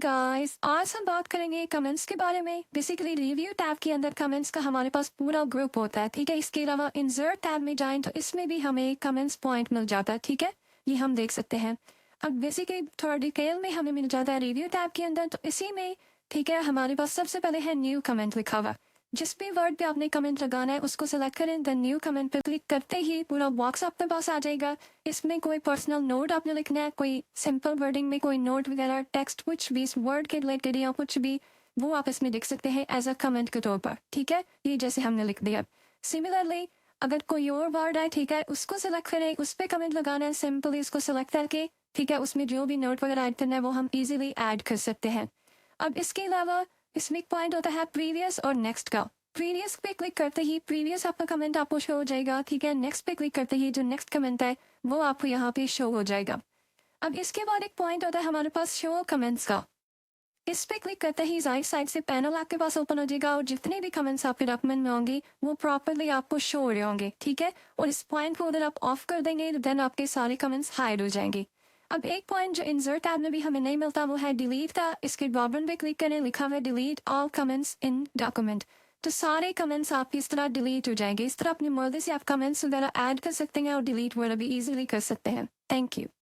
Guys, आज हम बात करेंगे कमेंट्स के बारे में। बेसिकली रिव्यू टैब के अंदर कमेंट्स का हमारे पास पूरा ग्रुप होता है, ठीक है। इसके अलावा इंसर्ट टैब में जाएं तो इसमें भी हमें कमेंट्स पॉइंट मिल जाता है, ठीक है। ये हम देख सकते हैं। अब बेसिकली थोड़ा डिटेल में हमें मिल जाता है रिव्यू टैब के अंदर, तो इसी में ठीक है हमारे पास सबसे पहले है न्यू कमेंट लिखा हुआ। जिस भी वर्ड पे आपने कमेंट लगाना है उसको सिलेक्ट करें, देन न्यू कमेंट पे क्लिक करते ही पूरा बॉक्स आपके पास आ जाएगा। इसमें कोई पर्सनल नोट आपने लिखना है, कोई सिंपल वर्डिंग में कोई नोट वगैरह, टेक्स्ट कुछ भी इस वर्ड के रिलेटेड या कुछ भी, वो आप इसमें लिख सकते हैं एज अ कमेंट के तौर पर, ठीक है। ये जैसे हमने लिख दिया। सिमिलरली अगर कोई और वर्ड है, ठीक है, उसको सिलेक्ट करें, उस पर कमेंट लगाना है, सिंपली उसको सिलेक्ट करके, ठीक है, उसमें जो भी नोट वगैरह ऐड करना है वो हम इजीली ऐड कर सकते हैं। अब इसके अलावा इसमें एक पॉइंट होता है प्रीवियस और नेक्स्ट का। प्रीवियस पे क्लिक करते ही प्रीवियस आपका कमेंट आपको शो हो जाएगा, ठीक है। नेक्स्ट पे क्लिक करते ही जो नेक्स्ट कमेंट है वो आपको यहाँ पे शो हो जाएगा। अब इसके बाद एक पॉइंट होता है हमारे पास शो कमेंट्स का। इस पे क्लिक करते ही राइट साइड से पैनल आपके पास ओपन हो जाएगा और जितने भी कमेंट्स आपके डॉक्यूमेंट में होंगे वो प्रॉपरली आपको शो हो रहे होंगे, ठीक है। और इस पॉइंट को अगर आप ऑफ कर देंगे तो देन आपके सारे कमेंट्स हाइड हो जाएंगे। अब एक पॉइंट जो इंसर्ट टैब में भी हमें नहीं मिलता वो है डिलीट का। इसके बटन पे क्लिक करें, लिखा हुआ है delete all comments in document. तो सारे कमेंट्स आपकी इस तरह डिलीट हो जाएंगे। इस तरह अपनी मर्जी से आप कमेंट्स वगैरह ऐड कर सकते हैं और डिलीट वगैरह भी इजीली कर सकते हैं। Thank you.